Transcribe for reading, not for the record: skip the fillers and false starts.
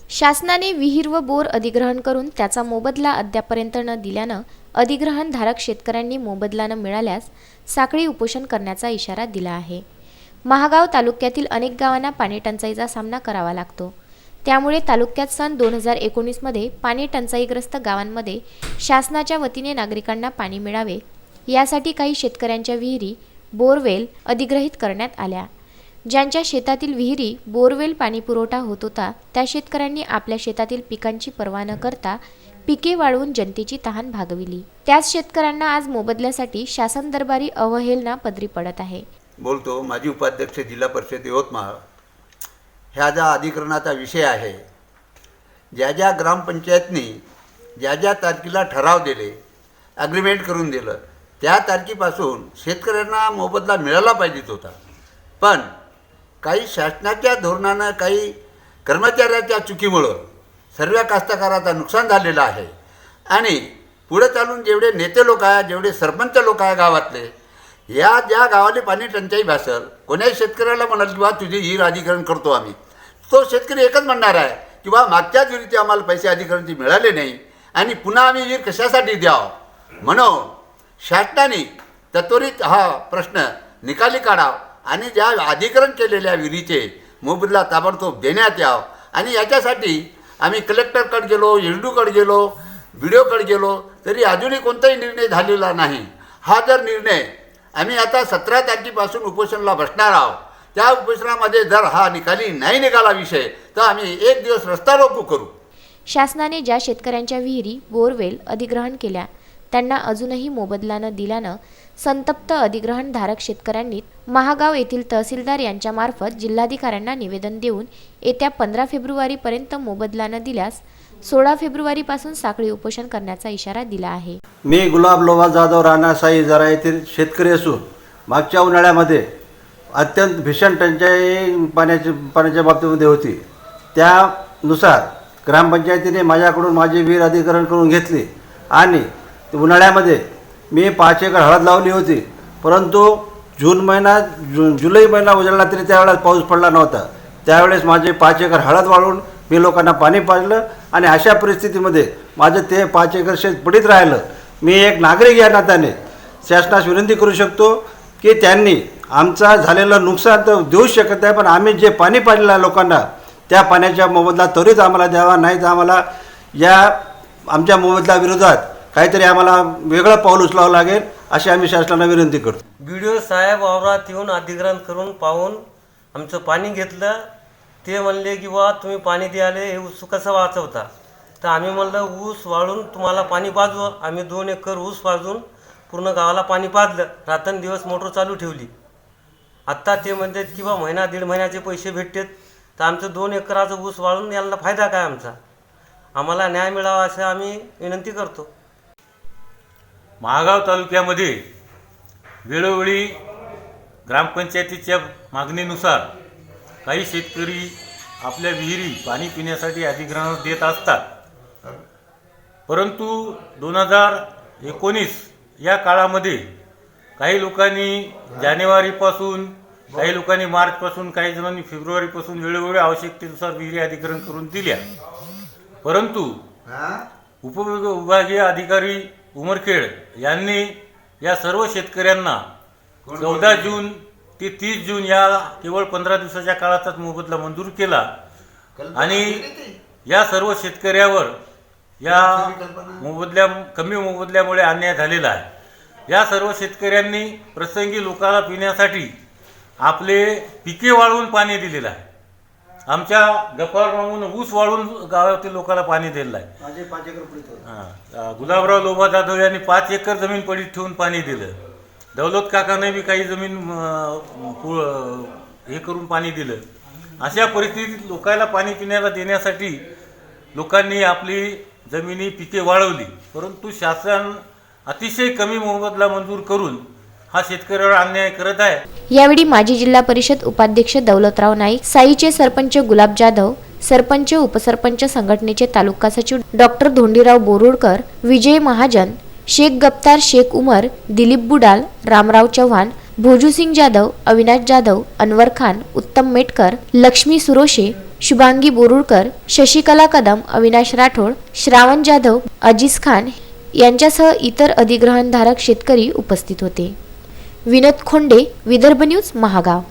शासनाने विहीर व बोर अधिग्रहण करून त्याचा मोबदला अद्यापर्यंत न दिल्यानं अधिग्रहणधारक शेतकऱ्यांनी मोबदला न मिळाल्यास साखळी उपोषण करण्याचा इशारा दिला आहे। महागाव तालुक्यातील अनेक गावांना पाणी टंचाईचा सामना करावा लागतो। त्यामुळे तालुक्यात सन 2019 मध्ये पाणी टंचाईग्रस्त गावांमध्ये शासनाच्या वतीने नागरिकांना पाणी मिळावे यासाठी काही शेतकऱ्यांच्या विहिरी बोरवेल अधिग्रहित करण्यात आल्या। ज्यांच्या शेतातील विहिरी बोरवेल पाणी पुरवठा होत होता त्या शेतकऱ्यांनी आपल्या शेतातील पिकांची पर्वा न करता पिके वाळवून जनतेची तहान भागविली। त्याच शेतकऱ्यांना आज मोबदल्यासाठी शासन दरबारी अवहेलना पदरी पडत आहे। बोलतो माजी उपाध्यक्ष जिल्हा परिषद यवतमाळ। ह्या ज्या अधिग्रहणाचा विषय आहे, ज्या ज्या ग्रामपंचायतनी ज्या ज्या तारखेला ठराव दिले, ॲग्रीमेंट करून दिलं, त्या तारखेपासून शेतकऱ्यांना मोबदला मिळाला पाहिजेत होता। पण काही शासनाच्या धोरणानं काही कर्मचाऱ्याच्या चुकीमुळं सर्व कास्तकाराचं नुकसान झालेलं आहे। आणि पुढे चालून जेवढे नेते लोक आहे, जेवढे सरपंच लोक आहे गावातले, या ज्या गावाला पाणी टंचाई भासल, कोण्याही शेतकऱ्याला म्हणाल की बा तुझी विहीर अधिग्रहण करतो आम्ही, तो शेतकरी एकच म्हणणार आहे की बा मागच्याच विहिरीचे आम्हाला पैसे अधिग्रहणचे मिळाले नाही आणि पुन्हा आम्ही विहीर कशासाठी द्यावं। म्हणून शासनाने त्वरित हा प्रश्न निकाली काढावा आणि ज्या अधिग्रहण केलेल्या विहिरीचे मोबदला ताबडतोब देण्यात यावं। आणि याच्यासाठी आम्ही कलेक्टरकडे गेलो, एसडीओकडे गेलो, BDOकडे गेलो, तरी अजूनही कोणताही निर्णय झालेला नाही। हा जर निर्णय आम्ही आता 17 तारखेपासून उपोषणाला बसणार आहोत, त्या उपोषणामध्ये जर हा निकाली नाही निघाला विषय तर आम्ही एक दिवस रस्ता रोको करू। शासनाने ज्या शेतकऱ्यांच्या विहिरी बोरवेल अधिग्रहण केल्या त्यांना अजूनही मोबदला न दिल्यानं संतप्त अधिग्रहणधारक शेतकऱ्यांनी महागाव येथील तहसीलदार यांच्या मार्फत जिल्हाधिकाऱ्यांना निवेदन देऊन येत्या 15 फेब्रुवारीपर्यंत मोबदला न दिल्यास 16 फेब्रुवारीपासून साखळी उपोषण करण्याचा इशारा दिला आहे। मी गुलाब लोबा जाधव राणा साई जरा येथील शेतकरी असून मागच्या उन्हाळ्यामध्ये अत्यंत भीषण टंचाई पाण्याच्या बाबतीमध्ये होती। त्यानुसार ग्रामपंचायतीने माझ्याकडून माझी विहीर अधिग्रहण करून घेतली आणि उन्हाळ्यामध्ये मी 5 एकर हळद लावली होती, परंतु जुलै महिना उजळला तरी त्यावेळेस पाऊस पडला नव्हता। त्यावेळेस माझे 5 एकर हळद वाळून मी लोकांना पाणी पाजलं आणि अशा परिस्थितीमध्ये माझं ते 5 एकर शेत पडीत राहिलं। मी एक नागरिक या नात्याने शासनास विनंती करू शकतो की त्यांनी आमचा झालेलं नुकसान तर देऊ शकत नाही, पण आम्ही जे पाणी पाजलेलं लोकांना त्या पाण्याच्या मोबदला त्वरित आम्हाला द्यावा, नाही तर आम्हाला या आमच्या मोबदला विरोधात काहीतरी आम्हाला वेगळं पाऊल उचलावं लागेल अशी आम्ही शासनाला विनंती करतो। BDO साहेब वावरात येऊन अधिग्रहण करून पाहून आमचं पाणी घेतलं। ते म्हणले की बा तुम्ही पाणी द्याले हे ऊस कसं वाचवता, तर आम्ही म्हणलं ऊस वाळून तुम्हाला पाणी पाजवं। आम्ही 2 एकर ऊस पाजून पूर्ण गावाला पाणी पाजलं, रात्रंदिवस मोटर चालू ठेवली। आत्ता ते म्हणतात की बा महिना 1.5 महिन्याचे पैसे भेटतात, तर आमचं 2 एकराचं ऊस वाळून यांना फायदा काय आमचा? आम्हाला न्याय मिळावा असं आम्ही विनंती करतो। महागाव तालुक्यामध्ये वेळोवेळी ग्रामपंचायतीच्या मागणीनुसार काही शेतकरी आपल्या विहिरी पाणी पिण्यासाठी अधिग्रहण देत असतात, परंतु 2019 या काळामध्ये काही लोकांनी जानेवारीपासून, काही लोकांनी मार्चपासून, काही जणांनी फेब्रुवारीपासून वेळोवेळी आवश्यकतेनुसार विहिरी अधिग्रहण करून दिल्या। परंतु उपविभागीय अधिकारी उमरखेड यांनी या सर्व शेतकऱ्यांना 14 जून ते 30 जून या केवळ 15 दिवसाच्या काळातच मोबदला मंजूर केला आणि या सर्व शेतकऱ्यावर या कमी मोबदल्यामुळे अन्याय झालेला आहे। या सर्व शेतकऱ्यांनी प्रसंगी लोकांना पिण्यासाठी आपले पिके वाळवून पाणी दिलेलं आहे। आमच्या गप्पावर मागून ऊस वाळून गावातील लोकांना पाणी दिलेलं आहे। माझे 5 एकर पडीत गुलाबराव लोबा जाधव यांनी 5 एकर जमीन पडीत ठेवून पाणी दिलं। दौलत काकाने बी काही जमीन हे करून पाणी दिलं। अशा परिस्थितीत लोकांना पाणी पिण्याला देण्यासाठी लोकांनी आपली जमिनी पिके वाळवली, परंतु शासन अतिशय कमी मोबदला मंजूर करून हा शेतकऱ्यावर अन्याय करत आहे। यावेळी माजी जिल्हा परिषद उपाध्यक्ष दौलतराव नाईक, साईचे सरपंच गुलाब जाधव, सरपंच उपसरपंच संघटनेचे तालुका सचिव डॉक्टर धोंडीराव बोरुडकर, विजय महाजन, शेख गप्तार शेख उमर, दिलीप बुडाल, रामराव चव्हाण, भोजूसिंग जाधव, अविनाश जाधव, अनवर खान, उत्तम मेटकर, लक्ष्मी सुरोशे, शुभांगी बोरुळकर, शशिकला कदम, अविनाश राठोड, श्रावण जाधव, अजीज खान यांच्यासह इतर अधिग्रहणधारक शेतकरी उपस्थित होते. विनोद खोंडे, विदर्भ न्यूज, महागाव.